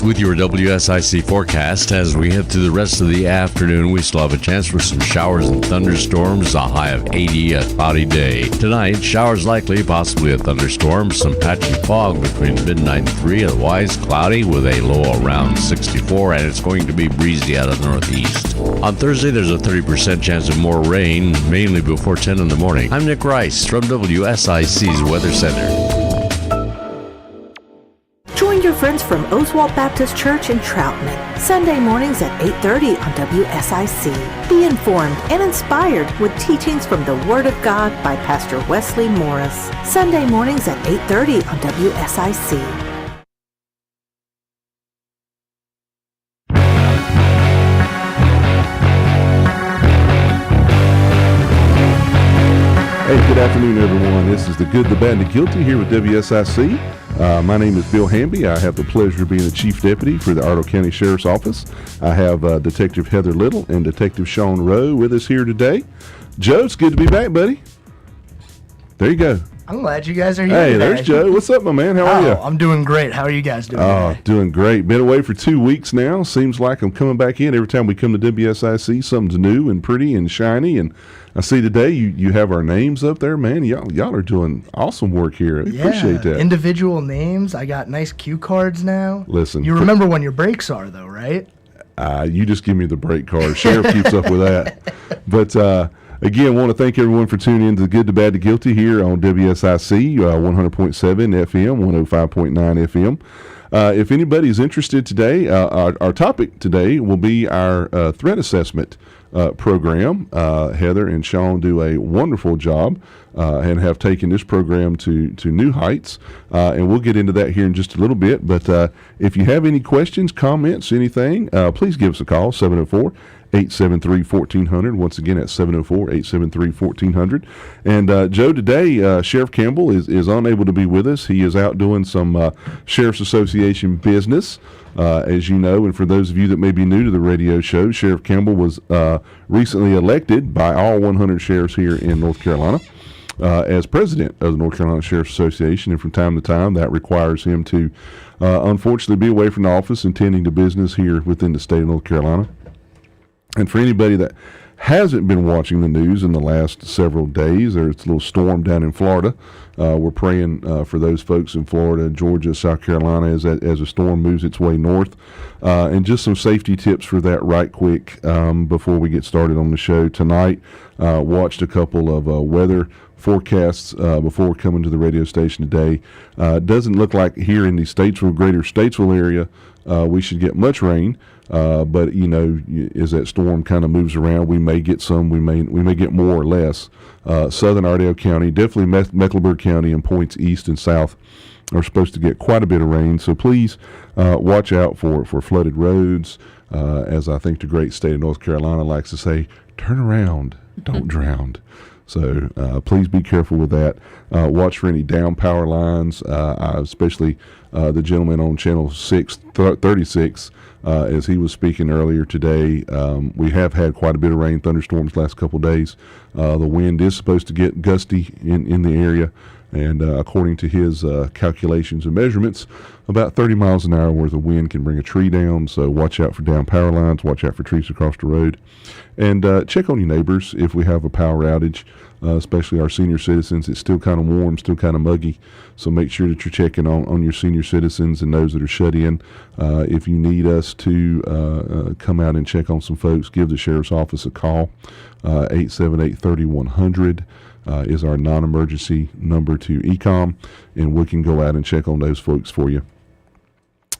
with your WSIC forecast. As we head through the rest of the afternoon, we still have a chance for some showers and thunderstorms, a high of 80, a cloudy day. Tonight, showers likely, possibly a thunderstorm, some patchy fog between midnight and 3, otherwise cloudy with a low around 64, and it's going to be breezy out of the northeast. On Thursday, there's a 30% chance of more rain, mainly before 10 in the morning. I'm Nick Rice from WSIC's Weather Center. Join your friends from Oswald Baptist Church in Troutman, Sunday mornings at 8:30 on WSIC. Be informed and inspired with teachings from the Word of God by Pastor Wesley Morris. Sunday mornings at 8:30 on WSIC. Hey, good afternoon, everyone. This is the Good, the Bad, and the Guilty here with WSIC. My name is Bill Hamby. I have the pleasure of being the Chief Deputy for the Iredell County Sheriff's Office. I have Detective Heather Little and Detective Sean Rowe with us here today. Joe, it's good to be back, buddy. There you go. I'm glad you guys are here Hey, today. there's Joe. What's up, my man? How are you? I'm doing great. How are you guys doing today? Doing great. Been away for 2 weeks now. Seems like I'm coming back in. Every time we come to WSIC, something's new and pretty and shiny. And I see today you have our names up there, man. Y'all are doing awesome work here. I appreciate that. Individual names. I got nice cue cards now. Listen. You remember when your breaks are, though, right? You just give me the break card. Sheriff keeps up with that. But again, want to thank everyone for tuning in to the Good, the Bad, the Guilty here on WSIC 100.7 FM, 105.9 FM. If anybody's interested today, our topic today will be our threat assessment program. Heather and Sean do a wonderful job and have taken this program to new heights. And we'll get into that here in just a little bit. But if you have any questions, comments, anything, please give us a call, 704-873-1400. Once again, at 704-873-1400. And Joe, today, Sheriff Campbell is unable to be with us. He is out doing some Sheriff's Association business. As you know, and for those of you that may be new to the radio show, Sheriff Campbell was recently elected by all 100 sheriffs here in North Carolina as president of the North Carolina Sheriff's Association, and from time to time that requires him to unfortunately be away from the office and tending to business here within the state of North Carolina. And for anybody that hasn't been watching the news in the last several days, there's a little storm down in Florida. We're praying for those folks in Florida, Georgia, South Carolina as a storm moves its way north. And just some safety tips for that right quick before we get started on the show tonight. Watched a couple of weather forecasts before coming to the radio station today. Doesn't look like here in the Statesville, greater Statesville area, we should get much rain. But you know, as that storm kind of moves around, we may get some, we may get more or less. Southern Iredell County, definitely Mecklenburg County and points east and south are supposed to get quite a bit of rain. So please watch out for flooded roads. As I think the great state of North Carolina likes to say, turn around, don't drown. So please be careful with that. Watch for any down power lines, especially the gentleman on channel 636. As he was speaking earlier today, we have had quite a bit of rain, thunderstorms last couple of days. The wind is supposed to get gusty in the area, and according to his calculations and measurements, about 30 miles an hour worth of wind can bring a tree down. So watch out for down power lines, watch out for trees across the road, and check on your neighbors if we have a power outage. Especially our senior citizens. It's still kind of warm, still kind of muggy, so make sure that you're checking on your senior citizens and those that are shut in. If you need us to come out and check on some folks, give the Sheriff's Office a call. 878-3100 is our non-emergency number to ECOM, and we can go out and check on those folks for you.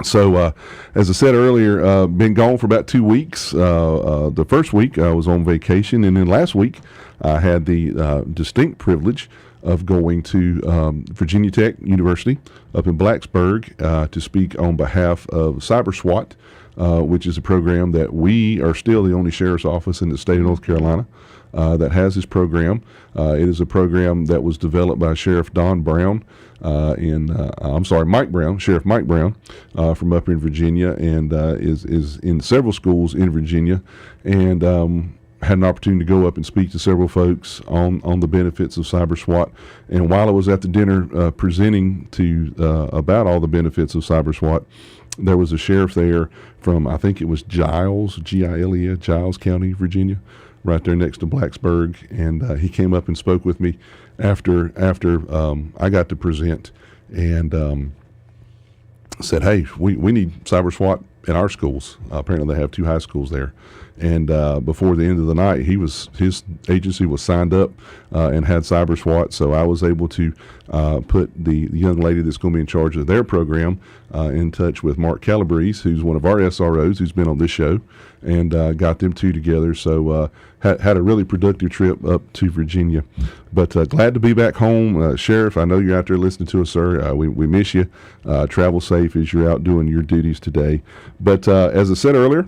So, as I said earlier, been gone for about 2 weeks. The first week I was on vacation, and then last week I had the distinct privilege of going to Virginia Tech University up in Blacksburg to speak on behalf of Cyber SWAT, which is a program that we are still the only sheriff's office in the state of North Carolina that has this program. It is a program that was developed by Sheriff Mike Brown, Sheriff Mike Brown from up in Virginia, and is in several schools in Virginia, and had an opportunity to go up and speak to several folks on the benefits of Cyber SWAT. And while I was at the dinner presenting to about all the benefits of Cyber SWAT, there was a sheriff there from, I think it was Giles, Gilea, Giles County, Virginia, right there next to Blacksburg, and he came up and spoke with me after I got to present, and said, "Hey, we need cyber SWAT in our schools." Apparently, they have 2 high schools there, and before the end of the night, his agency was signed up and had cyber SWAT. So I was able to put the young lady that's going to be in charge of their program in touch with Mark Calabrese, who's one of our SROs, who's been on this show, and got them 2 together. So had a really productive trip up to Virginia. But glad to be back home. Sheriff, I know you're out there listening to us, sir. We miss you. Travel safe as you're out doing your duties today. But as I said earlier,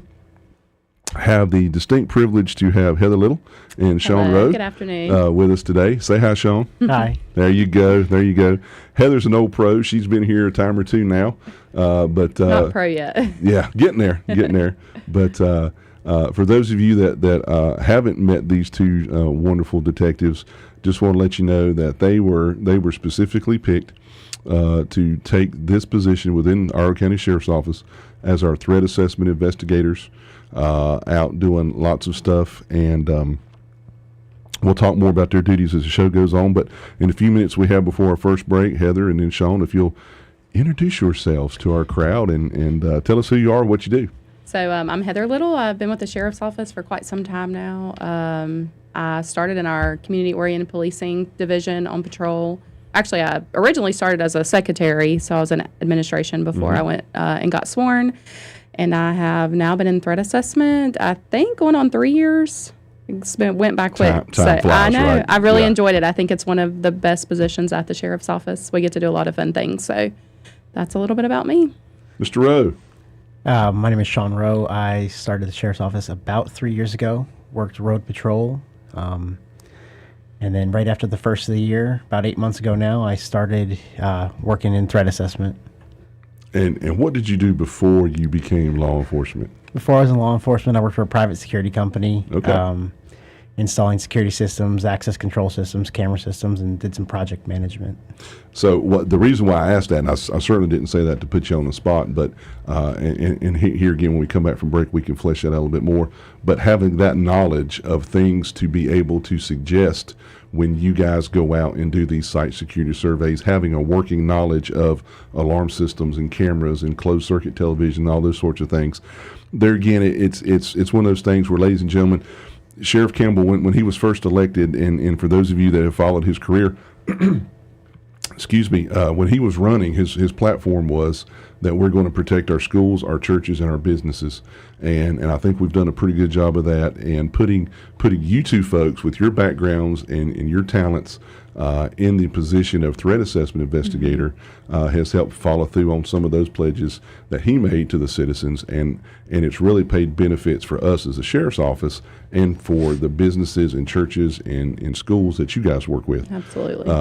have the distinct privilege to have Heather Little and Sean Rowe. Good afternoon. With us today. Say hi, Sean. Hi. There you go. There you go. Heather's an old pro. She's been here a time or 2 now. But not pro yet. Yeah, getting there. But for those of you that haven't met these 2 wonderful detectives, just want to let you know that they were specifically picked to take this position within our county sheriff's office as our threat assessment investigators, out doing lots of stuff, and we'll talk more about their duties as the show goes on. But in the few minutes we have before our first break, Heather and then Sean, if you'll introduce yourselves to our crowd and tell us who you are and what you do. So I'm Heather Little. I've been with the Sheriff's Office for quite some time now. I started in our community-oriented policing division on patrol. Actually, I originally started as a secretary, so I was in administration before I went and got sworn. And I have now been in threat assessment, I think, going on 3 years. Went by quick. Time flies, I know. right? I really Yeah. enjoyed it. I think it's one of the best positions at the Sheriff's Office. We get to do a lot of fun things. So that's a little bit about me. Mr. Rowe. My name is Sean Rowe. I started the Sheriff's Office about 3 years ago, worked road patrol. And then right after the first of the year, about 8 months ago now, I started working in threat assessment. And what did you do before you became law enforcement? Before I was in law enforcement, I worked for a private security company, Okay. installing security systems, access control systems, camera systems, and did some project management. So the reason why I asked that, and I certainly didn't say that to put you on the spot, but and here again, when we come back from break, we can flesh that out a little bit more. But having that knowledge of things to be able to suggest when you guys go out and do these site security surveys, having a working knowledge of alarm systems and cameras and closed circuit television, all those sorts of things. There again, it's one of those things where, ladies and gentlemen, Sheriff Campbell, when he was first elected, and for those of you that have followed his career, excuse me, when he was running, his platform was that we're going to protect our schools, our churches, and our businesses. And I think we've done a pretty good job of that. And putting you 2 folks with your backgrounds and your talents in the position of threat assessment investigator has helped follow through on some of those pledges that he made to the citizens. And it's really paid benefits for us as a sheriff's office and for the businesses and churches and schools that you guys work with. Absolutely.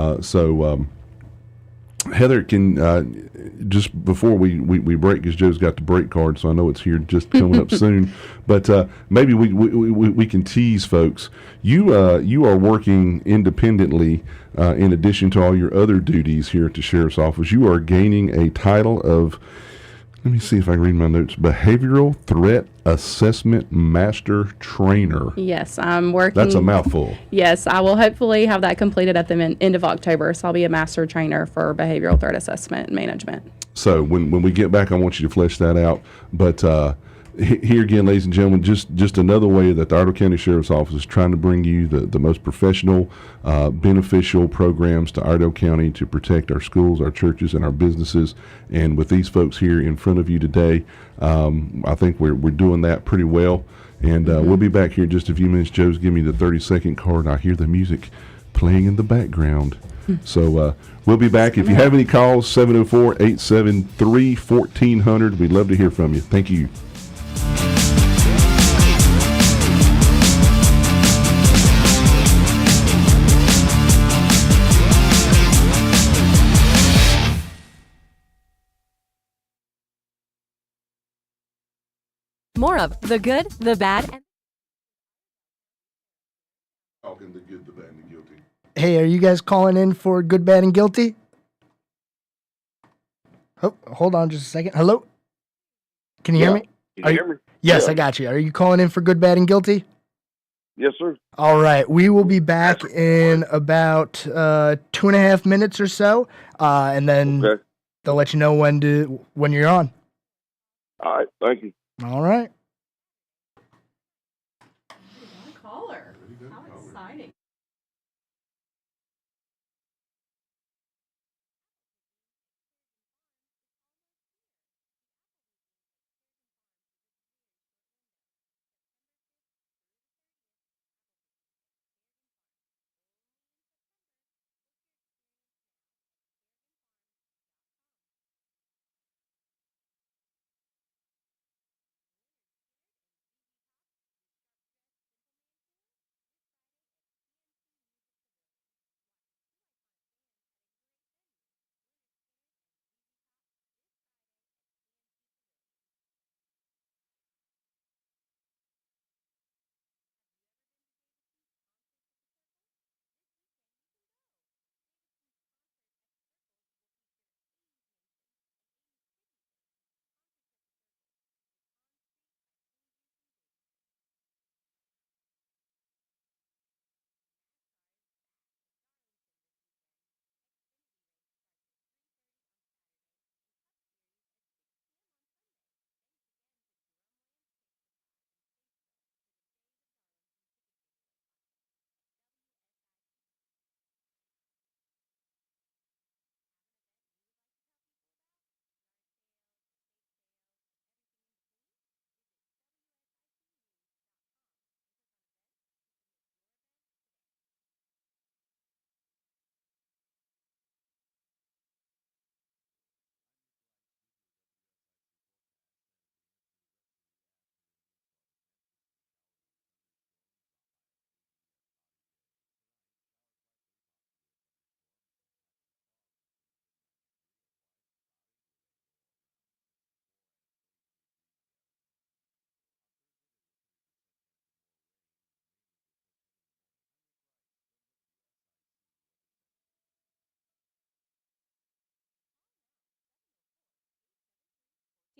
Heather, can just before we break, because Joe's got the break card, so I know it's here just coming up soon. But maybe we can tease folks. You are working independently in addition to all your other duties here at the Sheriff's Office. You are gaining a title of, let me see if I can read my notes, Behavioral Threat Assessment Master Trainer. Yes, I'm working. That's a mouthful. Yes, I will hopefully have that completed at the end of October. So I'll be a master trainer for behavioral threat assessment and management. So when we get back, I want you to flesh that out. But here again, ladies and gentlemen, just another way that the Iredell County Sheriff's Office is trying to bring you the most professional, beneficial programs to Iredell County to protect our schools, our churches, and our businesses. And with these folks here in front of you today, I think we're doing that pretty well. And we'll be back here in just a few minutes. Joe's giving me the 30-second card, and I hear the music playing in the background. So we'll be back. If you have any calls, 704-873-1400. We'd love to hear from you. Thank you. More of the good, the bad, and Talking the good, the bad, and the guilty. Hey, are you guys calling in for good, bad, and guilty? Oh, hold on just a second. Hello? Can you hear me? Can you hear me? Yes, Yeah. I got you. Are you calling in for good, bad, and guilty? Yes, sir. All right. We will be back in about 2.5 minutes or so, and then Okay. they'll let you know when you're on. All right. Thank you. All right. Caller. How exciting.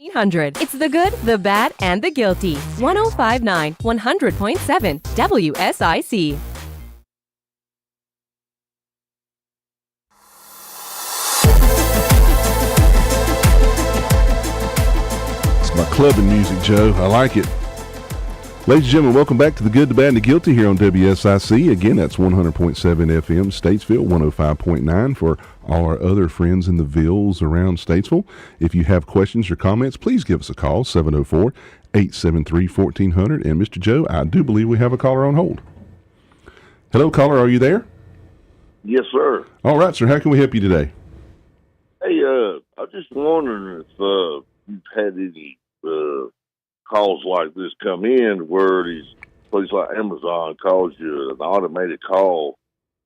It's the good, the bad, and the guilty. 1059 100.7 WSIC. It's my clubbing music, Joe. I like it. Ladies and gentlemen, welcome back to the Good, the Bad, and the Guilty here on WSIC. Again, that's 100.7 FM Statesville, 105.9 for all our other friends in the villes around Statesville. If you have questions or comments, please give us a call, 704-873-1400. And Mr. Joe, I do believe we have a caller on hold. Hello, caller, are you there? Yes, sir. All right, sir. How can we help you today? Hey, I was just wondering if you've had any calls like this come in where these places like Amazon calls you an automated call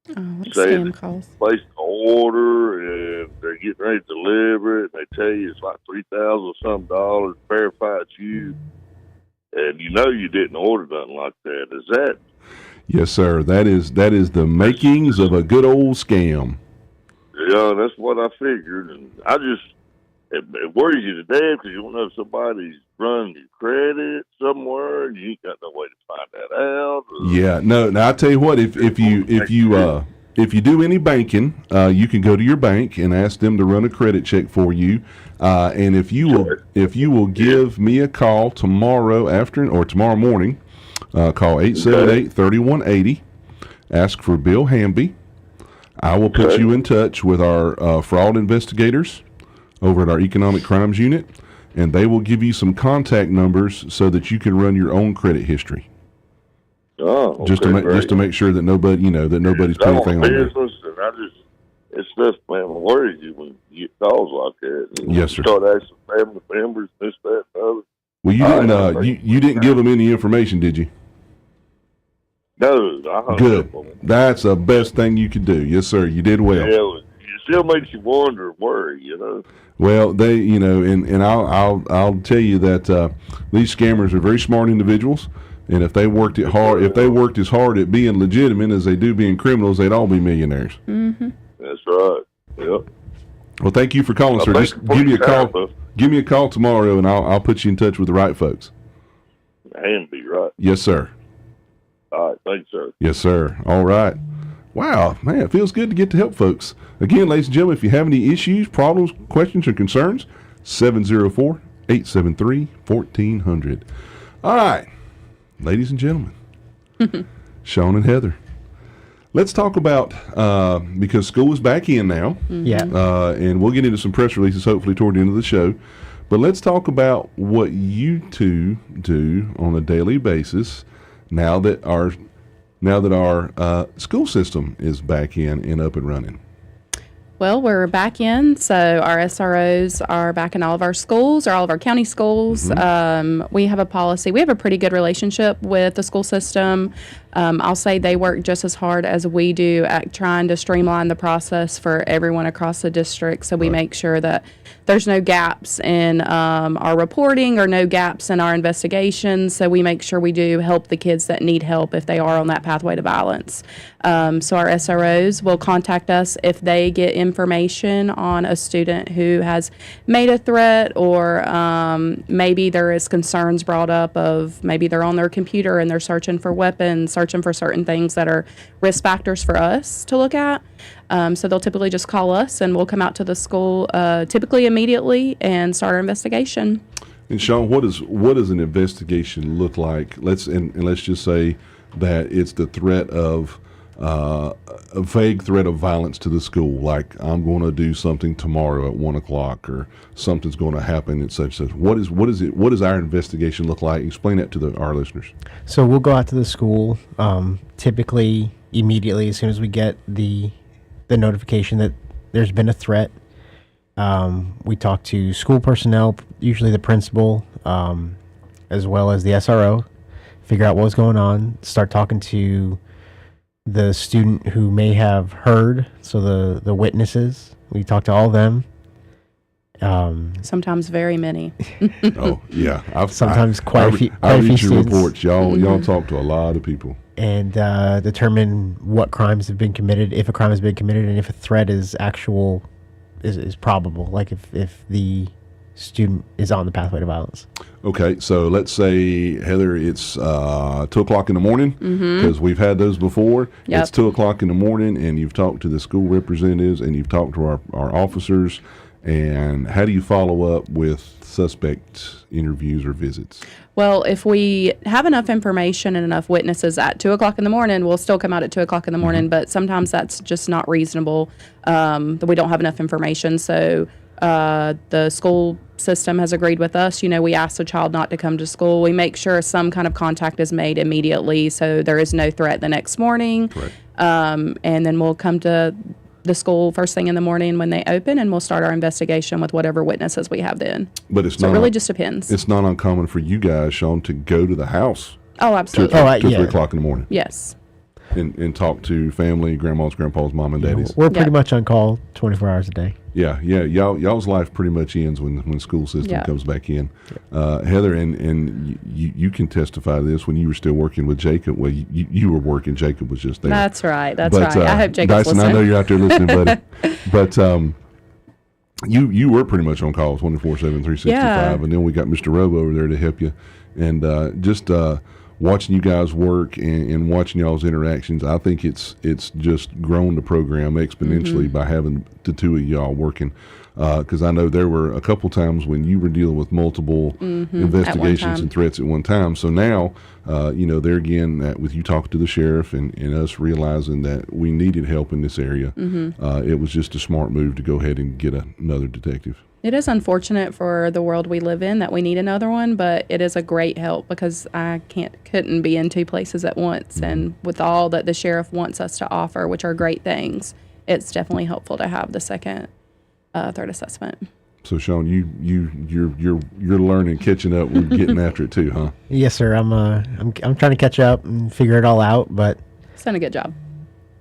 Oh, what saying scam that calls. you placed an order and they're getting ready to deliver it. And they tell you it's like $3,000 something dollars, verify it's you, and you know you didn't order nothing like that. Is that? Yes, sir. That is the makings of a good old scam. Yeah, that's what I figured, and it worries you to death because you don't know if somebody's running your credit somewhere and you ain't got no way to find that out. Yeah, no. Now I tell you what, if you do any banking, you can go to your bank and ask them to run a credit check for you. And if you will give me a call tomorrow morning, call 878-3180. Ask for Bill Hamby. I will put you in touch with our fraud investigators over at our Economic Crimes Unit, and they will give you some contact numbers so that you can run your own credit history. Oh, okay, just to make sure that nobody's put anything on there. Business, and it's just, man, worries you when you get calls like that. And Yes, sir. Start asking family members, this, that, and the other. Well, you didn't give them any information, did you? No, I hung Good. up on them. That's the best thing you could do. Yes, sir. You did well. Yeah, it still makes you wonder, worry, you know. Well, they, and I'll tell you that these scammers are very smart individuals, and if they worked as hard at being legitimate as they do being criminals, they'd all be millionaires. Mm-hmm. That's right. Yep. Well, thank you for calling, sir. Just give me a call. Give me a call tomorrow, and I'll put you in touch with the right folks. Hanby, right? Yes, sir. All right, thanks, sir. Yes, sir. All right. Wow, man, it feels good to get to help folks. Again, ladies and gentlemen, if you have any issues, problems, questions, or concerns, 704-873-1400. All right, ladies and gentlemen, Sean and Heather, let's talk about, because school is back in now, Yeah. and we'll get into some press releases hopefully toward the end of the show, but let's talk about what you two do on a daily basis now that our school system is back in and up and running. Well, we're back in, so our SROs are back in all of our schools, or all of our county schools. We have a policy. We have a pretty good relationship with the school system. I'll say they work just as hard as we do at trying to streamline the process for everyone across the district, so we make sure that there's no gaps in our reporting or no gaps in our investigations, so we make sure we do help the kids that need help if they are on that pathway to violence. So our SROs will contact us if they get information on a student who has made a threat, or maybe there is concerns brought up of maybe they're on their computer and they're searching for weapons, searching for certain things that are risk factors for us to look at. So they'll typically just call us, and we'll come out to the school typically immediately and start our investigation. And Sean, what does an investigation look like? Let's just say that it's the threat of a vague threat of violence to the school, like I'm going to do something tomorrow at 1:00, or something's going to happen at such and such. What does our investigation look like? Explain that to our listeners. So we'll go out to the school, typically immediately as soon as we get the notification that there's been a threat. We talk to school personnel, usually the principal, as well as the SRO, figure out what's going on, start talking to the student who may have heard, so the witnesses. We talk to all of them. Sometimes very many. Oh yeah, Sometimes quite a few I read your students. reports. Y'all talk to a lot of people. And determine what crimes have been committed, if a crime has been committed, and if a threat is probable, like if the student is on the pathway to violence. Okay, so let's say, Heather, it's 2:00 in the morning, because we've had those before. Yep. It's 2:00 in the morning, and you've talked to the school representatives, and you've talked to our officers. And how do you follow up with suspect interviews or visits? Well, if we have enough information and enough witnesses at 2:00 in the morning, we'll still come out at 2:00 in the morning, but sometimes that's just not reasonable, that we don't have enough information. So the school system has agreed with us. We ask the child not to come to school. We make sure some kind of contact is made immediately, so there is no threat the next morning. Right. And then we'll come to the school first thing in the morning when they open, and we'll start our investigation with whatever witnesses we have then. But it really just depends. It's not uncommon for you guys, Sean, to go to the house Oh, absolutely. 3 o'clock in the morning. Yes. And talk to family, grandmas, grandpas, mom, and daddies. We're pretty much on call 24 hours a day. Yeah. Y'all's life pretty much ends when school system comes back in. Heather, and you can testify to this. When you were still working with Jacob, well, you were working. Jacob was just there. That's right. I hope Jacob's Dyson, listening. I know you're out there listening, buddy. But you were pretty much on call 24/7, 365, Yeah. and then we got Mr. Rowe over there to help you, and just watching you guys work and watching y'all's interactions, I think it's just grown the program exponentially by having the two of y'all working. Because I know there were a couple times when you were dealing with multiple investigations and threats at one time. So now, there again, with you talking to the sheriff and us realizing that we needed help in this area, it was just a smart move to go ahead and get another detective. It is unfortunate for the world we live in that we need another one, but it is a great help because I couldn't be in two places at once. And with all that the sheriff wants us to offer, which are great things, it's definitely helpful to have the second threat assessment. So Sean, you're learning, catching up, we're getting after it too, huh? Yes, sir. I'm trying to catch up and figure it all out, but It's done a good job.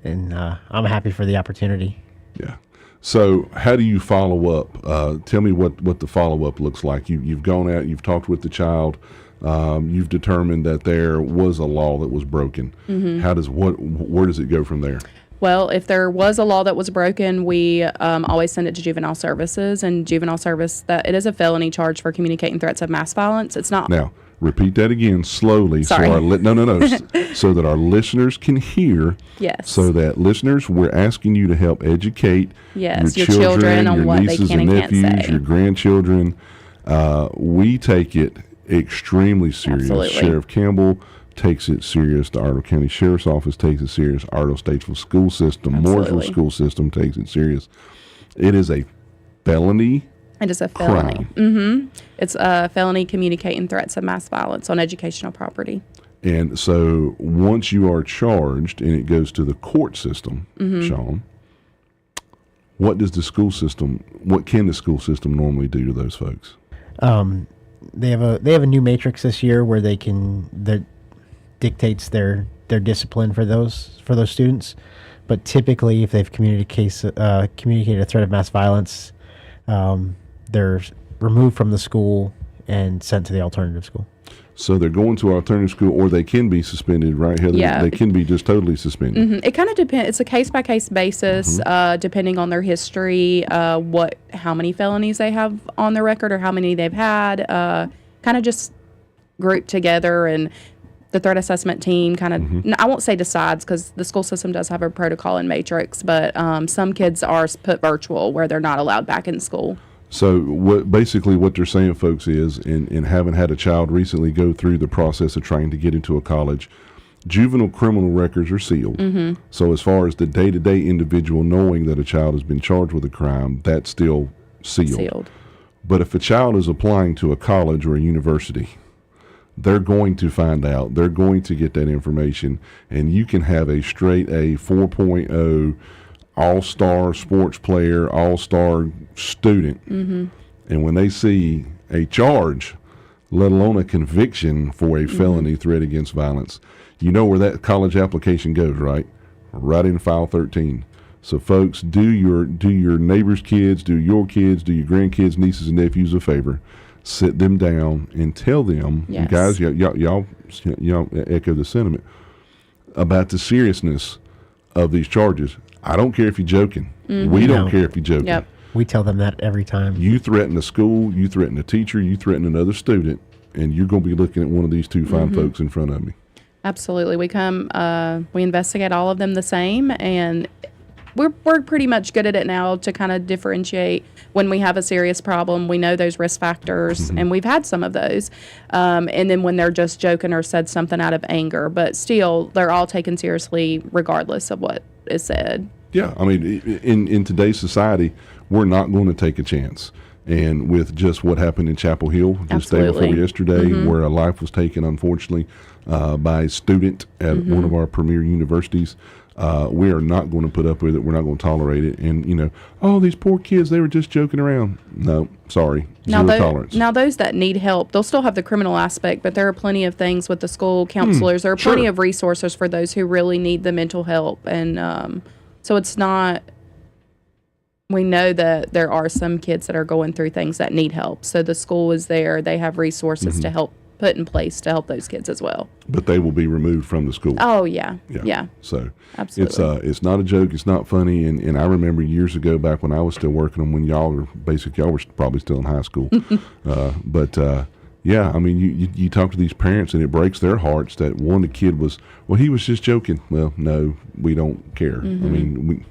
and I'm happy for the opportunity. Yeah. So how do you follow up? Tell me what the follow-up looks like. You've gone out, you've talked with the child, you've determined that there was a law that was broken. Where does it go from there? Well, if there was a law that was broken, we always send it to juvenile services, and juvenile service, that it is a felony charge for communicating threats of mass violence. It's not. Now, repeat that again slowly. Sorry. So our listeners can hear. Yes. So that listeners, we're asking you to help educate Yes, your your children on your what they nieces can and and can't nephews, say. your grandchildren. We take it extremely serious. Absolutely. Sheriff Campbell takes it serious. The Iredell County Sheriff's Office takes it serious. Iredell Statesville School System, Mooresville Absolutely. School System takes it serious. It is a felony. It is a felony. Crime. It's a felony communicating threats of mass violence on educational property. And so once you are charged and it goes to the court system, Sean, what can the school system normally do to those folks? They have a new matrix this year where that dictates their discipline for those students. But typically, if they've communicated a threat of mass violence, they're removed from the school and sent to the alternative school. So they're going to alternative school, or they can be suspended, right, Heather? Yeah. They can be just totally suspended. It kind of depends. It's a case-by-case basis, depending on their history, how many felonies they have on their record or how many they've had, kind of just grouped together. And the threat assessment team kind of, I won't say decides, because the school system does have a protocol and matrix, but some kids are put virtual where they're not allowed back in school. So what they're saying, folks, is, and having had a child recently go through the process of trying to get into a college, juvenile criminal records are sealed. So as far as the day-to-day individual knowing that a child has been charged with a crime, that's still sealed. But if a child is applying to a college or a university, they're going to find out. They're going to get that information, and you can have a straight A 4.0 all-star sports player, all-star student. And when they see a charge, let alone a conviction for a felony threat against violence, you know where that college application goes, right? Right in file 13. So folks, do your neighbors' kids, do your grandkids, nieces and nephews a favor. Sit them down and tell them, Yes. guys, y'all echo the sentiment about the seriousness of these charges. I don't care if you're joking. We don't care if you're joking. Yep. We tell them that every time. You threaten a school, you threaten a teacher, you threaten another student, and you're going to be looking at one of these two fine folks in front of me. Absolutely. We investigate all of them the same, and we're pretty much good at it now to kind of differentiate when we have a serious problem. We know those risk factors, and we've had some of those. And then when they're just joking or said something out of anger, but still, they're all taken seriously regardless of what is said. Yeah, I mean, in today's society, we're not going to take a chance. And with just what happened in Chapel Hill just day before Absolutely. yesterday, where a life was taken, unfortunately, by a student at one of our premier universities, we are not going to put up with it. We're not going to tolerate it. And, oh, these poor kids, they were just joking around. No, sorry. Zero tolerance. Now, those that need help, they'll still have the criminal aspect, but there are plenty of things with the school counselors. There are plenty sure. of resources for those who really need the mental help. And so it's not, we know that there are some kids that are going through things that need help. So the school is there. They have resources to help put in place to help those kids as well. But they will be removed from the school. Oh, yeah. Yeah. So Absolutely. it's not a joke. It's not funny. And I remember years ago, back when I was still working on, when y'all were probably still in high school. Yeah, I mean, you talk to these parents and it breaks their hearts that the kid was, well, he was just joking. Well, no, we don't care. I mean,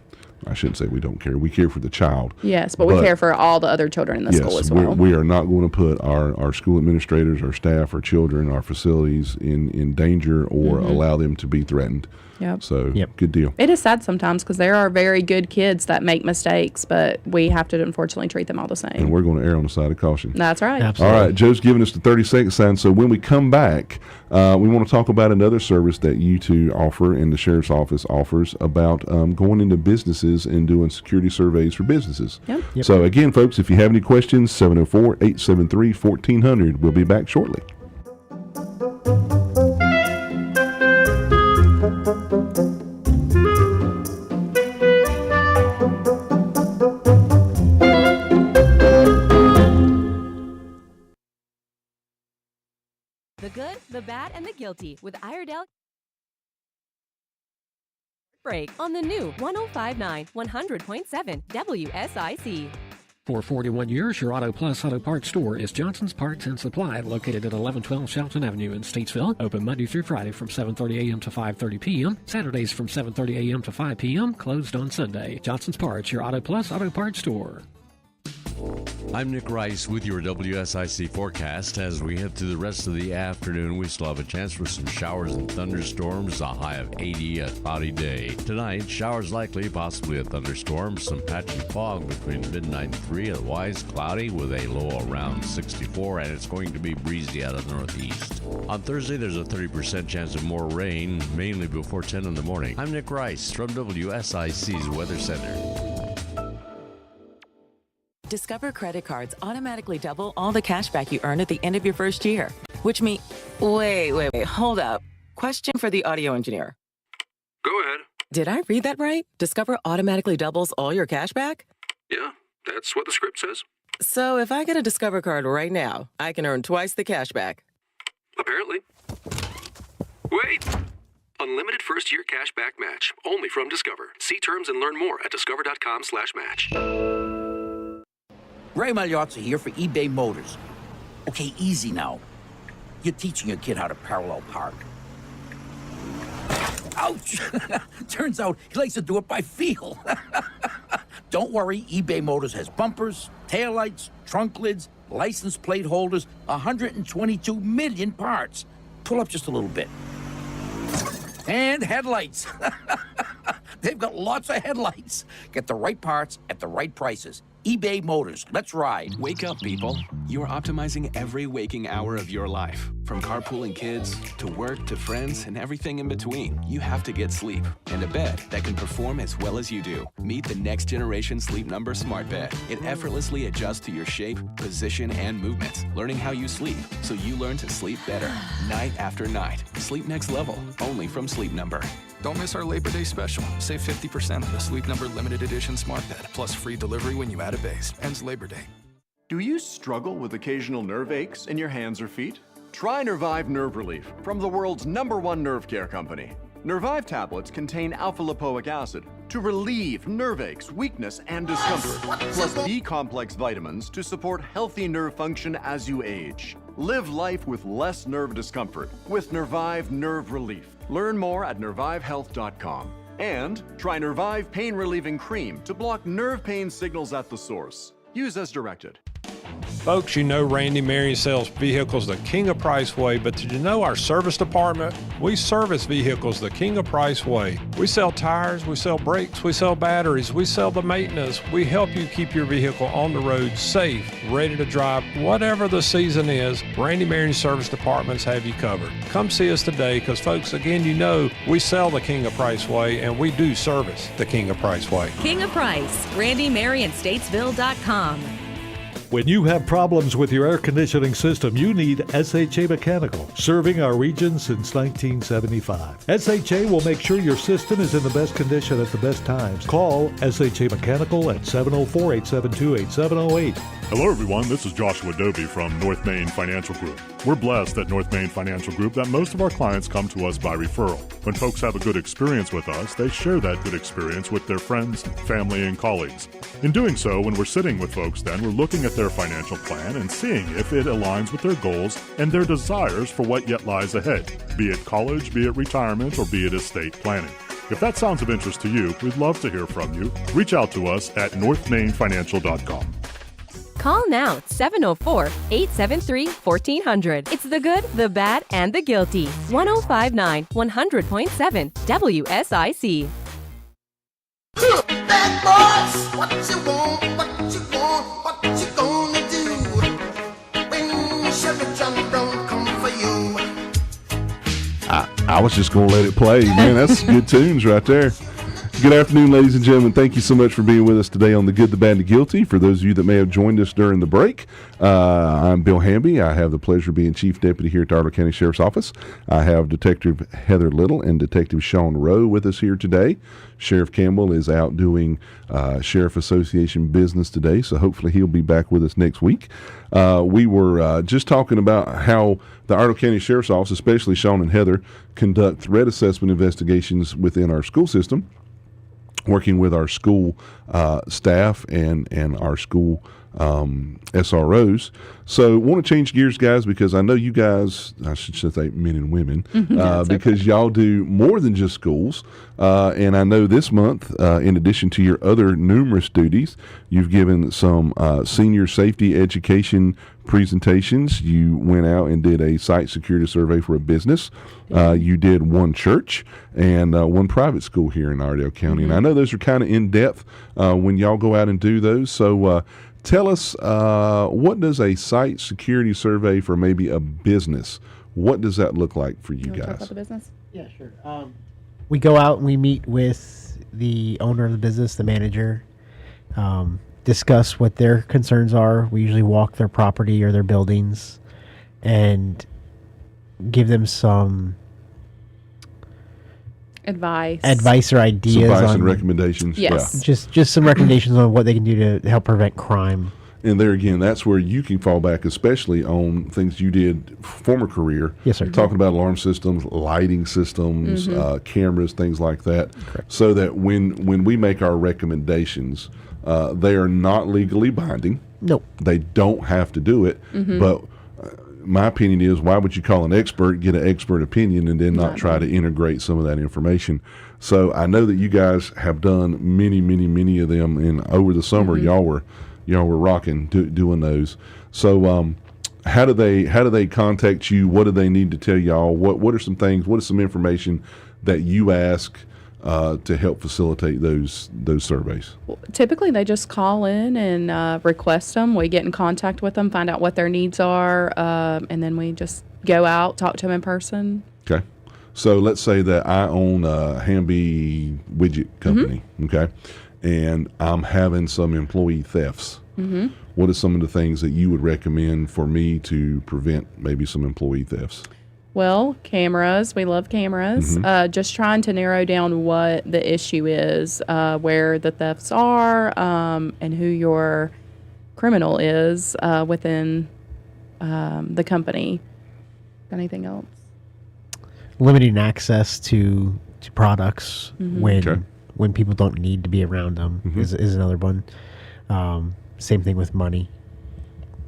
I shouldn't say we don't care. We care for the child. Yes, but we care for all the other children in the school as well. We are not going to put our school administrators, our staff, our children, our facilities in danger or allow them to be threatened. Yep. So, good deal. It is sad sometimes because there are very good kids that make mistakes, but we have to unfortunately treat them all the same. And we're going to err on the side of caution. That's right. Absolutely. All right, Joe's giving us the 30-second sign. So when we come back, we want to talk about another service that you two offer and the Sheriff's Office offers about going into businesses and doing security surveys for businesses. Yep. So again, folks, if you have any questions, 704-873-1400. We'll be back shortly. The Good, the Bad, and the Guilty with Iredell. break on the new 105.9 100.7 WSIC. For 41 years, your Auto Plus Auto Parts store is Johnson's Parts and Supply, located at 1112 Shelton Avenue in Statesville. Open Monday through Friday from 7:30 a.m. to 5:30 p.m. Saturdays from 7:30 a.m. to 5 p.m. Closed on Sunday. Johnson's Parts, your Auto Plus Auto Parts store. I'm Nick Rice with your WSIC forecast. As we head through the rest of the afternoon, we still have a chance for some showers and thunderstorms, a high of 80, a cloudy day. Tonight, showers likely, possibly a thunderstorm, some patchy fog between midnight and 3, otherwise cloudy with a low around 64, and it's going to be breezy out of the northeast. On Thursday, there's a 30% chance of more rain, mainly before 10 in the morning. I'm Nick Rice from WSIC's Weather Center. Discover credit cards automatically double all the cash back you earn at the end of your first year, which means... Wait, hold up. Question for the audio engineer. Go ahead. Did I read that right? Discover automatically doubles all your cash back? Yeah, that's what the script says. So if I get a Discover card right now, I can earn twice the cash back. Apparently. Wait! Unlimited first-year cash back match, only from Discover. See terms and learn more at discover.com/match. Ray Magliozzi here for eBay Motors. Okay, easy now. You're teaching your kid how to parallel park. Ouch! Turns out he likes to do it by feel. Don't worry, eBay Motors has bumpers, taillights, trunk lids, license plate holders, 122 million parts. Pull up just a little bit. And headlights. They've got lots of headlights. Get the right parts at the right prices. eBay Motors. Let's ride. Wake up, people. You are optimizing every waking hour of your life. From carpooling kids, to work, to friends, and everything in between. You have to get sleep. And a bed that can perform as well as you do. Meet the next generation Sleep Number Smart Bed. It effortlessly adjusts to your shape, position, and movements. Learning how you sleep, so you learn to sleep better. Night after night. Sleep next level. Only from Sleep Number. Don't miss our Labor Day special. Save 50% on the Sleep Number limited edition smart bed, plus free delivery when you add a base. Ends Labor Day. Do you struggle with occasional nerve aches in your hands or feet? Try Nervive Nerve Relief from the world's #1 nerve care company. Nervive tablets contain alpha-lipoic acid to relieve nerve aches, weakness, and discomfort, plus B-complex vitamins to support healthy nerve function as you age. Live life with less nerve discomfort with Nervive Nerve Relief. Learn more at nervivehealth.com. And try Nervive Pain Relieving Cream to block nerve pain signals at the source. Use as directed. Folks, you know Randy Marion sells vehicles the King of Price way, but did you know our service department? We service vehicles the King of Price way. We sell tires, we sell brakes, we sell batteries, we sell the maintenance. We help you keep your vehicle on the road safe, ready to drive, whatever the season is. Randy Marion service departments have you covered. Come see us today, because folks, again, you know we sell the King of Price way, and we do service the King of Price way. King of Price, RandyMarionStatesville.com. When you have problems with your air conditioning system, you need SHA Mechanical, serving our region since 1975. SHA will make sure your system is in the best condition at the best times. Call SHA Mechanical at 704-872-8708. Hello everyone, this is Joshua Dobie from North Main Financial Group. We're blessed at North Main Financial Group that most of our clients come to us by referral. When folks have a good experience with us, they share that good experience with their friends, family, and colleagues. In doing so, when we're sitting with folks then, we're looking at their financial plan and seeing if it aligns with their goals and their desires for what yet lies ahead, be it college, be it retirement, or be it estate planning. If that sounds of interest to you, we'd love to hear from you. Reach out to us at northmainfinancial.com. Call now, 704-873-1400. It's the good, the bad, and the guilty. 105.9 100.7 WSIC. Bad boys, what you want, what you want, what you gonna do when Chevy John don't come for you? I was just going to let it play. Man, that's good tunes right there. Good afternoon, ladies and gentlemen. Thank you so much for being with us today on The Good, the Bad, and the Guilty. For those of you that may have joined us during the break, I'm Bill Hamby. I have the pleasure of being Chief Deputy here at the Iredell County Sheriff's Office. I have Detective Heather Little and Detective Sean Rowe with us here today. Sheriff Campbell is out doing Sheriff Association business today, so hopefully he'll be back with us next week. We were just talking about how the Iredell County Sheriff's Office, especially Sean and Heather, conduct threat assessment investigations within our school system, working with our school staff and our school SROs. So want to change gears, guys, because I know you guys, I should say men and women, because y'all do more than just schools. And I know this month, in addition to your other numerous duties, you've given some senior safety education presentations. You went out and did a site security survey for a business. You did one church and one private school here in Iredell County. And I know those are kind of in depth when y'all go out and do those. So tell us, what does a site security survey for maybe a business, what does that look like for you guys? Talk about the business? Yeah, sure. We go out and we meet with the owner of the business, the manager, discuss what their concerns are. We usually walk their property or their buildings and give them some advice or ideas and recommendations. Yes. Yeah. Just some recommendations on what they can do to help prevent crime. And there again, that's where you can fall back, especially on things you did former career. Yes, sir. Talking about alarm systems, lighting systems, cameras, things like that. Correct. So that when we make our recommendations, they are not legally binding. Nope. They don't have to do it. But my opinion is, why would you call an expert, get an expert opinion, and then not try to integrate some of that information? So I know that you guys have done many of them, and over the summer y'all were rocking doing those. So how do they contact you? What do they need to tell y'all? What are some things? What is some information that you ask to help facilitate those surveys? Well, typically, they just call in and request them. We get in contact with them, find out what their needs are, and then we just go out, talk to them in person. Okay. So let's say that I own a Hamby widget company, okay, and I'm having some employee thefts. What are some of the things that you would recommend for me to prevent maybe some employee thefts? Well, cameras. We love cameras. Just trying to narrow down what the issue is, where the thefts are, and who your criminal is within the company. Anything else? Limiting access to products when people don't need to be around them is another one. Same thing with money.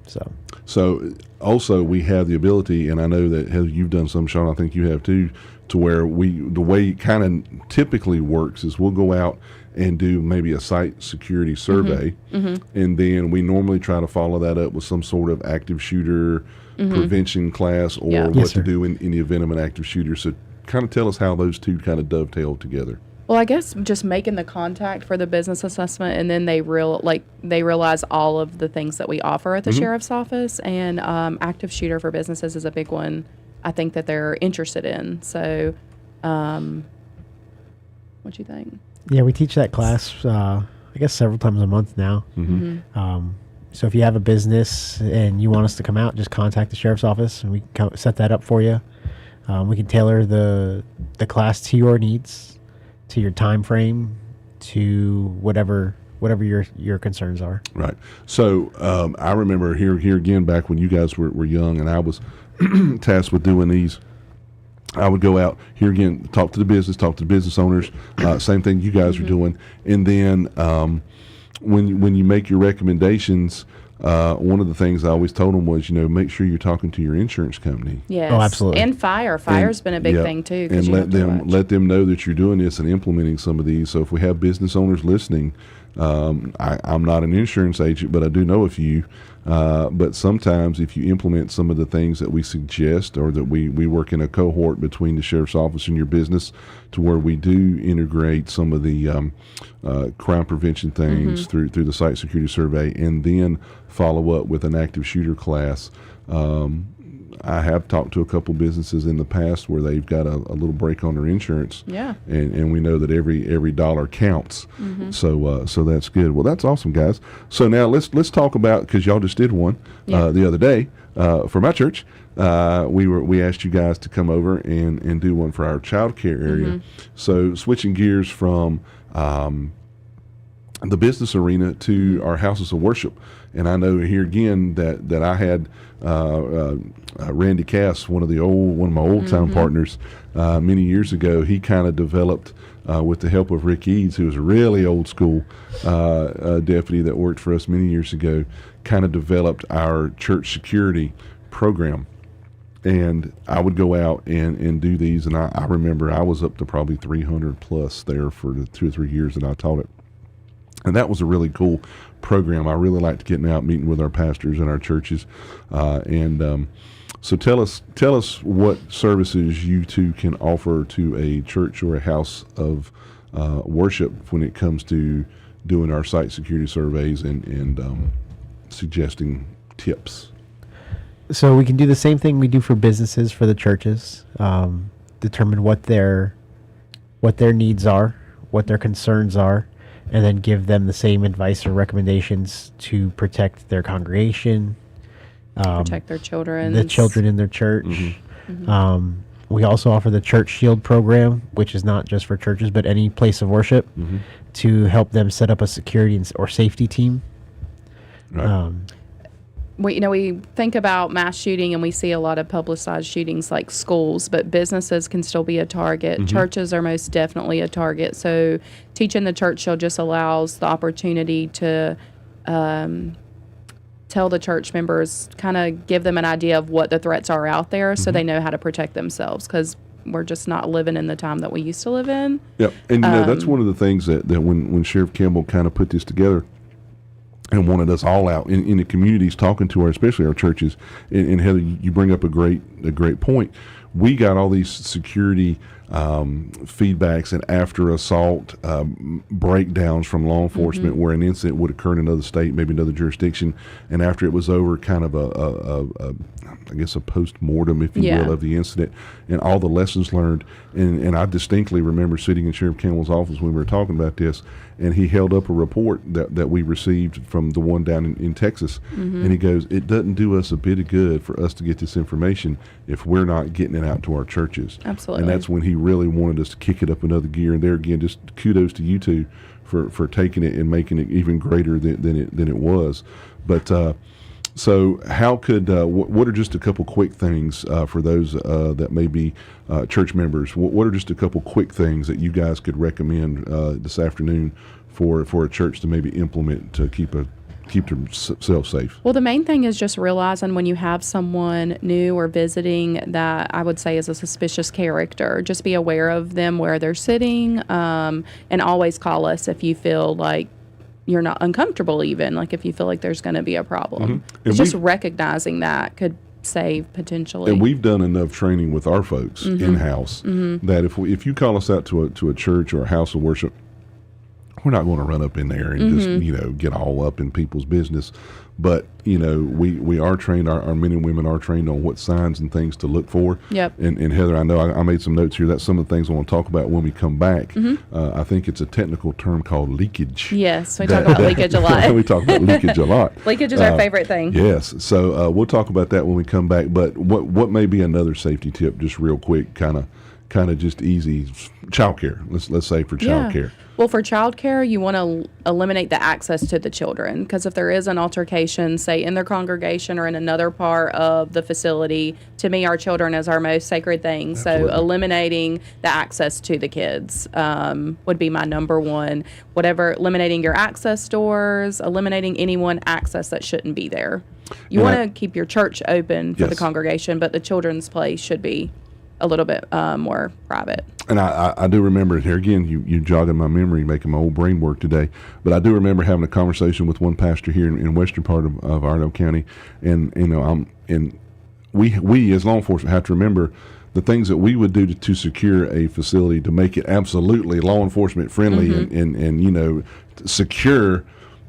So also we have the ability, and I know that you've done some, Sean, I think you have too, to where the way it kind of typically works is we'll go out and do maybe a site security survey, and then we normally try to follow that up with some sort of active shooter prevention class or what to do in the event of an active shooter. So kind of tell us how those two kind of dovetail together. Well, I guess just making the contact for the business assessment, and then they realize all of the things that we offer at the sheriff's office, and active shooter for businesses is a big one. I think that they're interested in. So, what do you think? Yeah, we teach that class, I guess several times a month now. So if you have a business and you want us to come out, just contact the sheriff's office, and we can set that up for you. We can tailor the class to your needs, to your time frame, to whatever your concerns are. Right. So I remember here again back when you guys were young, and I was tasked with doing these. I would go out here again, talk to the business owners. Same thing you guys are doing, and then when you make your recommendations. One of the things I always told them was, make sure you're talking to your insurance company. Yes. Oh, absolutely. And fire's been a big thing too. And let them know that you're doing this and implementing some of these. So if we have business owners listening, I'm not an insurance agent, but I do know a few. But sometimes if you implement some of the things that we suggest, or that we work in a cohort between the sheriff's office and your business, to where we do integrate some of the crime prevention things through the site security survey, and then follow up with an active shooter class, I have talked to a couple businesses in the past where they've got a little break on their insurance. Yeah. And we know that every dollar counts. So that's good. Well, that's awesome, guys. So now let's talk about, because y'all just did one the other day for my church. We asked you guys to come over and do one for our child care area. So switching gears from the business arena to our houses of worship. And I know here again that I had Randy Cass, one of my old time partners, many years ago. He kind of developed, with the help of Rick Eads, who was a really old school deputy that worked for us many years ago, kind of developed our church security program. And I would go out and do these, and I remember I was up to probably 300 plus there for the 2 or 3 years that I taught it. And that was a really cool program. I really liked getting out, meeting with our pastors and our churches. So tell us what services you two can offer to a church or a house of worship when it comes to doing our site security surveys and suggesting tips. So we can do the same thing we do for businesses, for the churches. Determine what their needs are, what their concerns are, and then give them the same advice or recommendations to protect their congregation, protect their children, the children in their church. We also offer the Church Shield program, which is not just for churches, but any place of worship, to help them set up a security or safety team. Right. We think about mass shooting and we see a lot of publicized shootings like schools, but businesses can still be a target. Churches are most definitely a target. So teaching the Church Shield just allows the opportunity to tell the church members, kind of give them an idea of what the threats are out there so they know how to protect themselves, because we're just not living in the time that we used to live in. Yep. And that's one of the things that when Sheriff Campbell kind of put this together and wanted us all out in the communities talking to especially our churches. And Heather, you bring up a great point. We got all these security feedbacks and after assault breakdowns from law enforcement where an incident would occur in another state, maybe another jurisdiction, and after it was over, kind of I guess a post-mortem, if you will, of the incident and all the lessons learned. And I distinctly remember sitting in Sheriff Campbell's office when we were talking about this, and he held up a report that we received from the one down in Texas, and he goes, it doesn't do us a bit of good for us to get this information if we're not getting it out to our churches. Absolutely. And that's when he really wanted us to kick it up another gear. And there again, just kudos to you two for taking it and making it even greater than it was. But so how could what are just a couple quick things for those that may be church members? What are just a couple quick things that you guys could recommend this afternoon for a church to maybe implement to keep themselves safe? Well, the main thing is just realizing when you have someone new or visiting that I would say is a suspicious character, just be aware of them, where they're sitting, and always call us if you feel like you're not uncomfortable, even like if you feel like there's going to be a problem. It's just recognizing that could save potentially. And we've done enough training with our folks in-house that if you call us out to a church or a house of worship, we're not going to run up in there and just, get all up in people's business. But, we are trained, our men and women are trained on what signs and things to look for. Yep. And Heather, I know I made some notes here. That's some of the things I want to talk about when we come back. I think it's a technical term called leakage. Yes, we talk about leakage a lot. We talk about leakage a lot. Leakage is our favorite thing. Yes. So we'll talk about that when we come back. But what may be another safety tip, just real quick, kind of just easy, childcare. Let's say for childcare. Well, for childcare, you want to eliminate the access to the children, because if there is an altercation, say in their congregation or in another part of the facility, to me, our children is our most sacred thing. Absolutely. So eliminating the access to the kids would be my number one. Eliminating your access doors, eliminating anyone access that shouldn't be there. You want to keep your church open for the congregation, but the children's place should be a little bit more private. And I do remember, here again, you jogging my memory, making my old brain work today, but I do remember having a conversation with one pastor here in western part of Iredell County, and we as law enforcement have to remember the things that we would do to secure a facility to make it absolutely law enforcement friendly and secure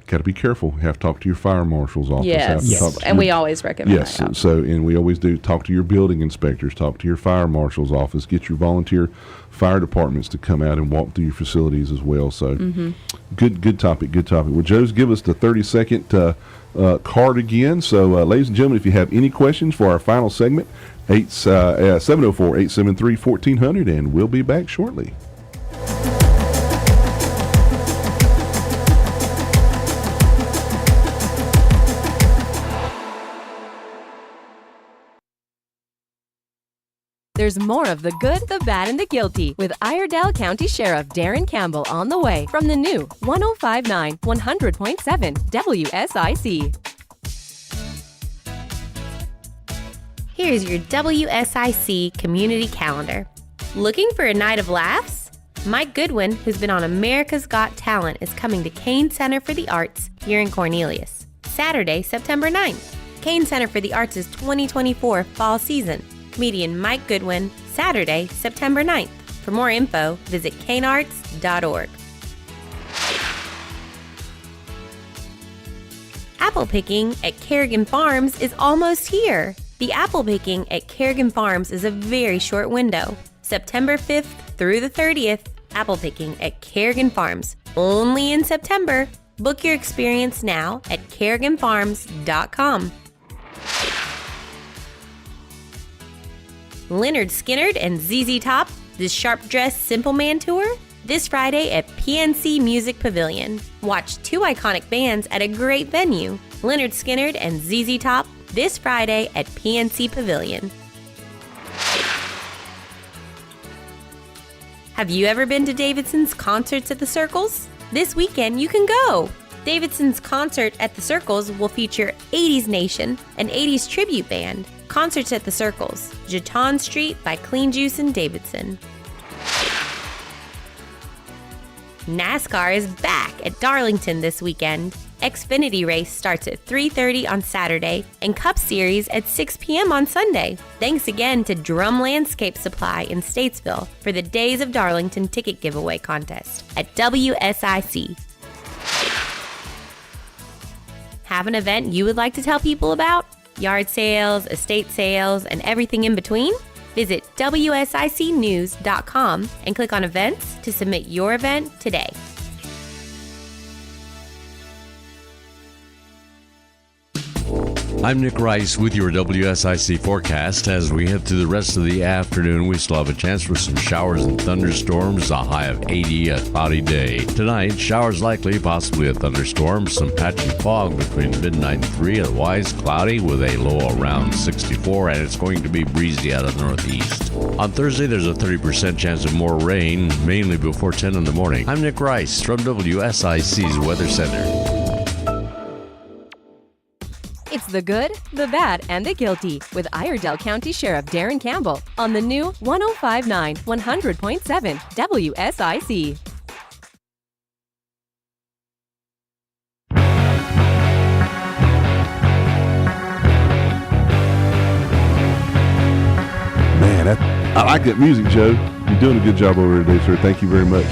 got to be careful. You have to talk to your fire marshal's office. Have to Yes, talk to and your- we always recommend Yes, that. so and we always do talk to your building inspectors, talk to your fire marshal's office, get your volunteer fire departments to come out and walk through your facilities as well. So good topic. Well, Joe's give us the 30-second card again. So ladies and gentlemen, if you have any questions for our final segment, 704-873-1400, and we'll be back shortly. There's more of the good, the bad, and the guilty with Iredell County Sheriff Darren Campbell on the way from the new 105.9 100.7 WSIC. Here's your WSIC community calendar. Looking for a night of laughs? Mike Goodwin, who's been on America's Got Talent, is coming to Kane Center for the Arts here in Cornelius, Saturday, September 9th. Kane Center for the Arts' 2024 fall season. Comedian Mike Goodwin, Saturday, September 9th. For more info, visit canearts.org. Apple picking at Kerrigan Farms is almost here. The apple picking at Kerrigan Farms is a very short window. September 5th through the 30th, apple picking at Kerrigan Farms. Only in September. Book your experience now at kerriganfarms.com. Leonard Skinnard and ZZ Top, the Sharp Dress Simple Man Tour, this Friday at PNC Music Pavilion. Watch two iconic bands at a great venue. Leonard Skinnard and ZZ Top, this Friday at PNC Pavilion. Have you ever been to Davidson's concerts at the Circles? This weekend you can go! Davidson's concert at the Circles will feature 80s Nation, an 80s tribute band. Concerts at the Circles, Jeton Street by Clean Juice and Davidson. NASCAR is back at Darlington this weekend. Xfinity race starts at 3:30 on Saturday and Cup Series at 6 p.m. on Sunday. Thanks again to Drum Landscape Supply in Statesville for the Days of Darlington ticket giveaway contest at WSIC. Have an event you would like to tell people about? Yard sales, estate sales, and everything in between? Visit WSICnews.com and click on events to submit your event today. I'm Nick Rice with your WSIC forecast. As we head through the rest of the afternoon, we still have a chance for some showers and thunderstorms, a high of 80, a cloudy day. Tonight, showers likely, possibly a thunderstorm, some patchy fog between midnight and 3, otherwise cloudy with a low around 64, and it's going to be breezy out of the northeast. On Thursday, there's a 30% chance of more rain, mainly before 10 in the morning. I'm Nick Rice from WSIC's Weather Center. It's the good, the bad, and the guilty with Iredell County Sheriff Darren Campbell on the new 105.9 100.7 WSIC. Man, I like that music, Joe. You're doing a good job over there today, sir. Thank you very much.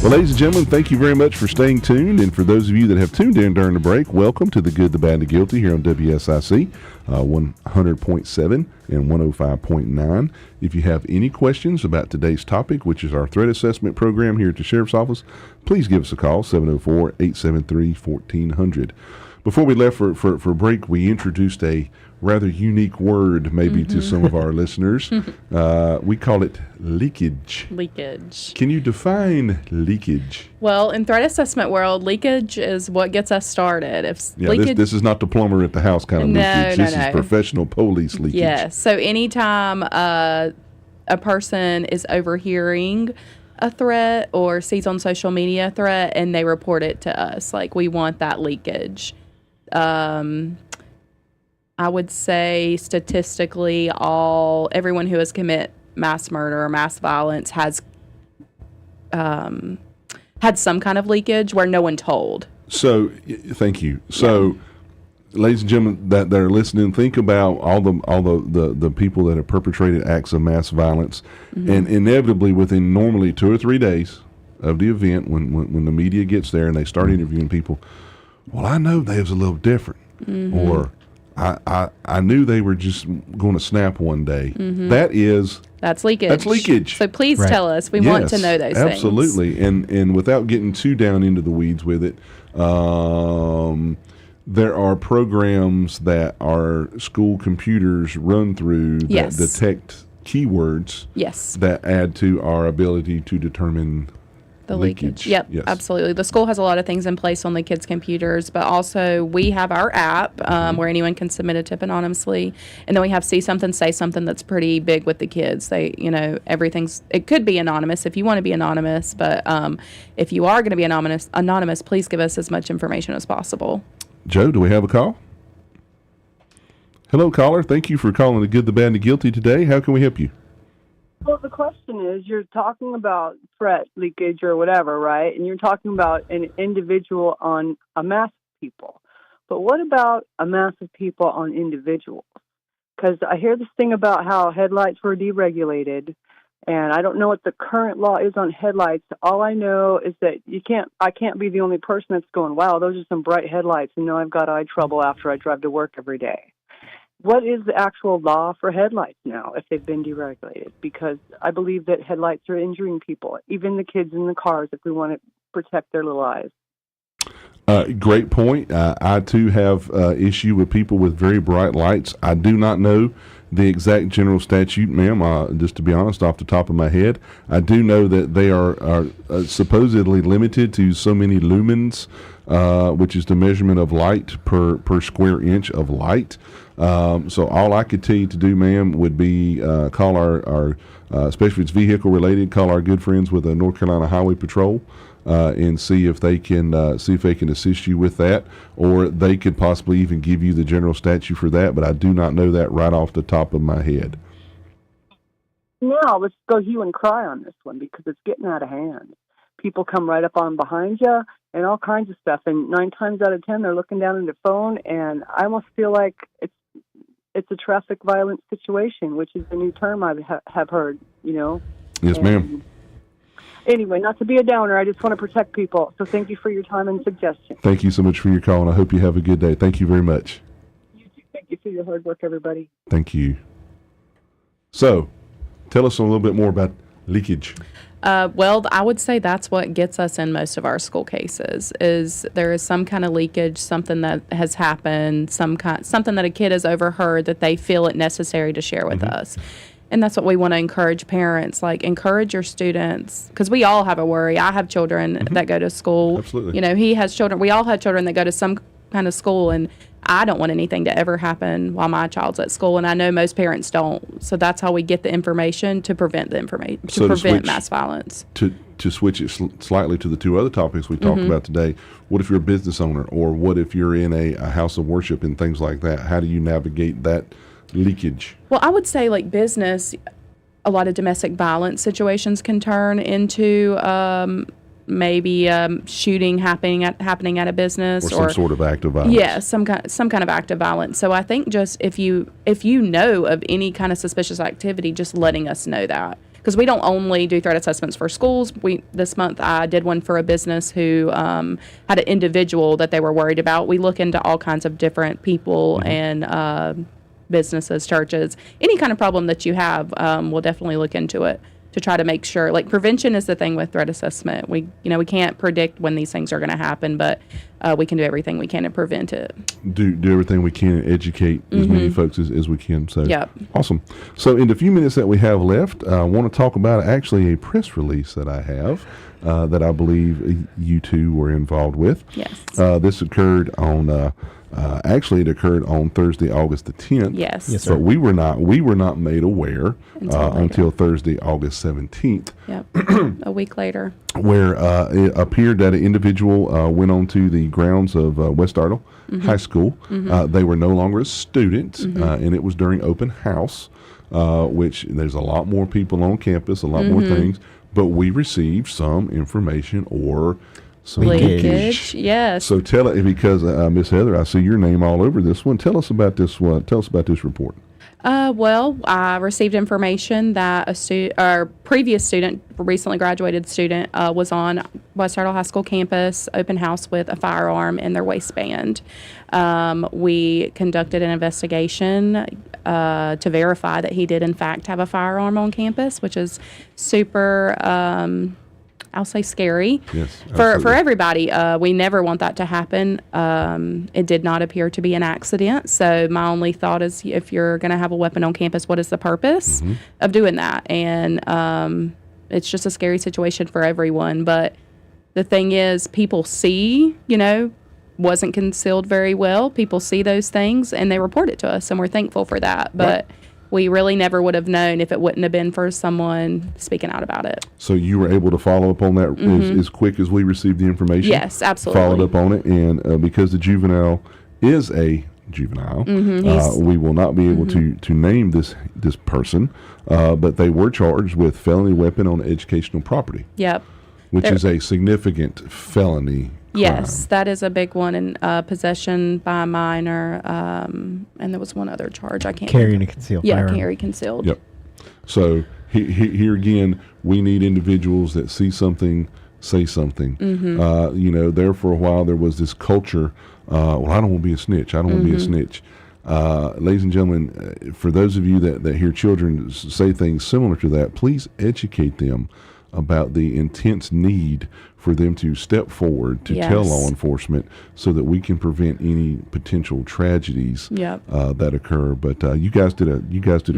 Well, ladies and gentlemen, thank you very much for staying tuned. And for those of you that have tuned in during the break, welcome to the Good, the Bad, and the Guilty here on WSIC 100.7 and 105.9. If you have any questions about today's topic, which is our threat assessment program here at the Sheriff's Office, please give us a call, 704-873-1400. Before we left for break, we introduced a rather unique word maybe to some of our listeners. We call it leakage. Leakage. Can you define leakage? Well, in threat assessment world, leakage is what gets us started. This is not the plumber at the house kind of leakage. This is professional police leakage. Yes. So anytime a person is overhearing a threat or sees on social media a threat and they report it to us, like we want that leakage. I would say statistically everyone who has commit mass murder or mass violence has had some kind of leakage where no one told. So, thank you. So, ladies and gentlemen that are listening, think about all the people that have perpetrated acts of mass violence, and inevitably within normally 2 or 3 days of the event, when the media gets there and they start interviewing people, well, I know they was a little different, or I knew they were just going to snap one day. That's leakage. That's leakage. So please tell us. We want to know those things. Absolutely. And without getting too down into the weeds with it, there are programs that our school computers run through that detect keywords that add to our ability to determine the leakage. Yep, absolutely. The school has a lot of things in place on the kids' computers, but also we have our app where anyone can submit a tip anonymously, and then we have See Something, Say Something that's pretty big with the kids. They, it could be anonymous if you want to be anonymous, but if you are going to be anonymous, please give us as much information as possible. Joe, do we have a call? Hello, caller. Thank you for calling the Good, the Bad, and the Guilty today. How can we help you? Well, the question is, you're talking about threat leakage or whatever, right? And you're talking about an individual on a mass of people. But what about a mass of people on individuals? Because I hear this thing about how headlights were deregulated, and I don't know what the current law is on headlights. All I know is that I can't be the only person that's going, wow, those are some bright headlights, and now I've got eye trouble after I drive to work every day. What is the actual law for headlights now if they've been deregulated? Because I believe that headlights are injuring people, even the kids in the cars, if we want to protect their little eyes. Great point. I, too, have issue with people with very bright lights. I do not know the exact general statute, ma'am, just to be honest, off the top of my head. I do know that they are supposedly limited to so many lumens, which is the measurement of light per square inch of light. So all I could tell you to do, ma'am, would be call our especially if it's vehicle related, call our good friends with the North Carolina Highway Patrol and see if they can assist you with that, or they could possibly even give you the general statute for that. But I do not know that right off the top of my head. Now let's go hue and cry on this one because it's getting out of hand. People come right up on behind you and all kinds of stuff. And 9 times out of 10, they're looking down at their phone, and I almost feel like it's a traffic violence situation, which is a new term I have heard, Yes, ma'am. Anyway, not to be a downer, I just want to protect people. So thank you for your time and suggestions. Thank you so much for your call, and I hope you have a good day. Thank you very much. You too. Thank you for your hard work, everybody. Thank you. So, tell us a little bit more about leakage. Well, I would say that's what gets us in most of our school cases is there is some kind of leakage, something that has happened, something that a kid has overheard that they feel it necessary to share with us. And that's what we want to encourage parents, encourage your students, because we all have a worry. I have children that go to school. Absolutely. He has children. We all have children that go to some kind of school, and I don't want anything to ever happen while my child's at school, and I know most parents don't. So that's how we get the information to prevent mass violence. To switch it slightly to the two other topics we talked about today, what if you're a business owner, or what if you're in a house of worship and things like that? How do you navigate that leakage? Well, I would say business, a lot of domestic violence situations can turn into maybe shooting happening at a business or some sort of act of violence. Yeah, some kind of act of violence. So I think just if you know of any kind of suspicious activity, just letting us know that. Because we don't only do threat assessments for schools. This month I did one for a business who had an individual that they were worried about. We look into all kinds of different people and businesses, churches, any kind of problem that you have. We'll definitely look into it to try to make sure. Prevention is the thing with threat assessment. We can't predict when these things are going to happen, but we can do everything we can to prevent it. Do everything we can to educate as many folks as we can. So yep. Awesome. So in the few minutes that we have left, I want to talk about actually a press release that I have that I believe you two were involved with. Yes. This occurred on. Actually, it occurred on Thursday, August the 10th. Yes. Yes, sir. But we were not made aware until Thursday, August 17th. Yep. A week later. Where it appeared that an individual went onto the grounds of West Ardell High School. They were no longer a student, and it was during open house, which there's a lot more people on campus, a lot more things. But we received some information or some leakage. Yes. So tell it, because Miss Heather, I see your name all over this one. Tell us about this one. Tell us about this report. Well, I received information that our previous student, recently graduated student, was on West Iredell High School campus, open house with a firearm in their waistband. We conducted an investigation to verify that he did, in fact, have a firearm on campus, which is super, I'll say, scary for everybody. We never want that to happen. It did not appear to be an accident. So my only thought is, if you're going to have a weapon on campus, what is the purpose of doing that? And it's just a scary situation for everyone. But the thing is, people see, wasn't concealed very well. People see those things and they report it to us, and we're thankful for that. But we really never would have known if it wouldn't have been for someone speaking out about it. So you were able to follow up on that as quick as we received the information? Yes, absolutely. Followed up on it, and because the juvenile is a juvenile, we will not be able to name this person, but they were charged with felony weapon on educational property. Yep. Which is a significant felony crime. Yes, that is a big one. In possession by a minor, and there was one other charge. I can't. Carrying a concealed firearm. Yeah, carry concealed. Yep. So here again, we need individuals that see something, say something. There for a while there was this culture. Well, I don't want to be a snitch. I don't want to be a snitch. Ladies and gentlemen, for those of you that hear children say things similar to that, please educate them about the intense need for them to step forward to tell law enforcement so that we can prevent any potential tragedies that occur. But you guys did a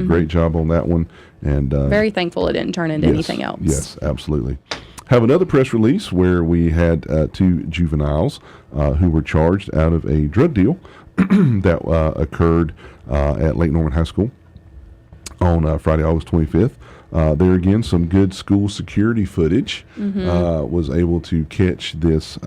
great job on that one, and very thankful it didn't turn into anything else. Yes, absolutely. Have another press release where we had 2 juveniles who were charged out of a drug deal that occurred at Lake Norman High School on Friday, August 25th. There again, some good school security footage was able to catch this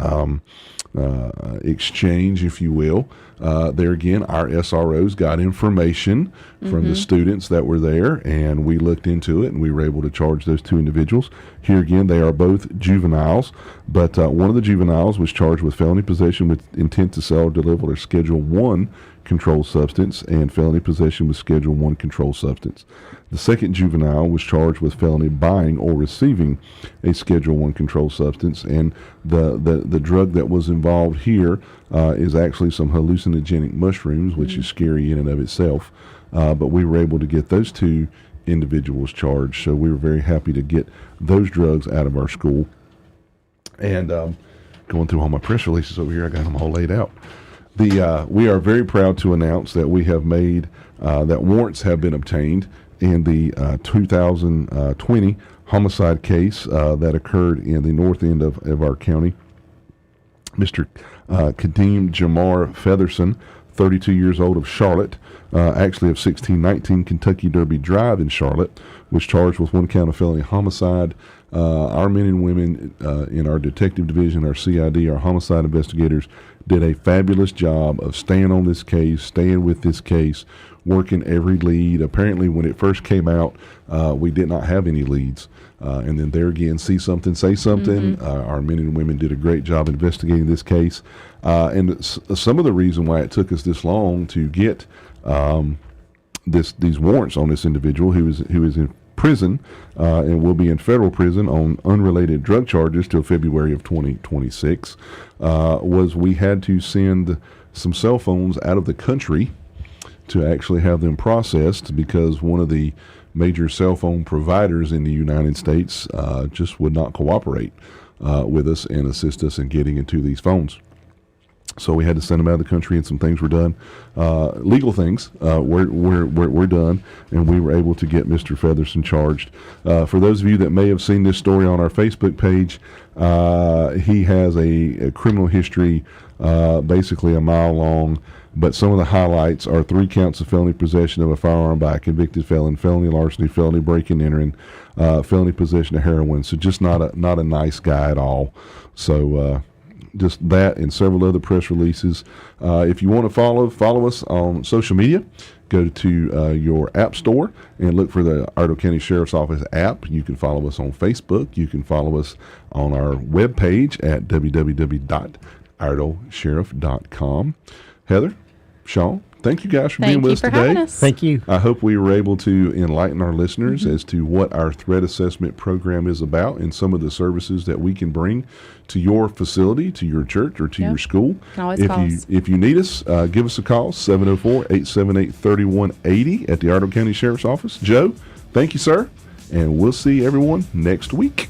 exchange, if you will. There again, our SROs got information from the students that were there, and we looked into it, and we were able to charge those 2 individuals. Here again, they are both juveniles, but one of the juveniles was charged with felony possession with intent to sell or deliver a Schedule 1 controlled substance and felony possession with Schedule 1 controlled substance. The second juvenile was charged with felony buying or receiving a Schedule 1 controlled substance, and the drug that was involved here is actually some hallucinogenic mushrooms, which is scary in and of itself. But we were able to get those 2 individuals charged, so we were very happy to get those drugs out of our school. And going through all my press releases over here, I got them all laid out. We are very proud to announce that we have made that warrants have been obtained in the 2020 homicide case that occurred in the north end of our county. Mr. Kadeem Jamar Featherson, 32 years old, of Charlotte, actually of 1619 Kentucky Derby Drive in Charlotte, was charged with 1 count of felony homicide. Our men and women in our detective division, our CID, our homicide investigators, did a fabulous job of staying on this case, staying with this case, working every lead. Apparently, when it first came out, we did not have any leads. And then there again, see something, say something. Our men and women did a great job investigating this case. And some of the reason why it took us this long to get these warrants on this individual who is in prison and will be in federal prison on unrelated drug charges till February of 2026 was we had to send some cell phones out of the country to actually have them processed, because one of the major cell phone providers in the United States just would not cooperate with us and assist us in getting into these phones. So we had to send them out of the country, and some things were done. Legal things were done, and we were able to get Mr. Featherson charged. For those of you that may have seen this story on our Facebook page, he has a criminal history basically a mile long, but some of the highlights are 3 counts of felony possession of a firearm by a convicted felon, felony larceny, felony break-in entering, felony possession of heroin. So just not a nice guy at all. So just that and several other press releases. If you want to follow us on social media, go to your app store and look for the Iredell County Sheriff's Office app. You can follow us on Facebook. You can follow us on our webpage at www.iredellsheriff.com. Heather, Sean, thank you guys for Thank being with you us for today. having us. Thank you. I hope we were able to enlighten our listeners as to what our threat assessment program is about and some of the services that we can bring to your facility, to your church, or to your school. Can always call us. If you need us, give us a call, 704-878-3180 at the Iredell County Sheriff's Office. Joe, thank you, sir, and we'll see everyone next week.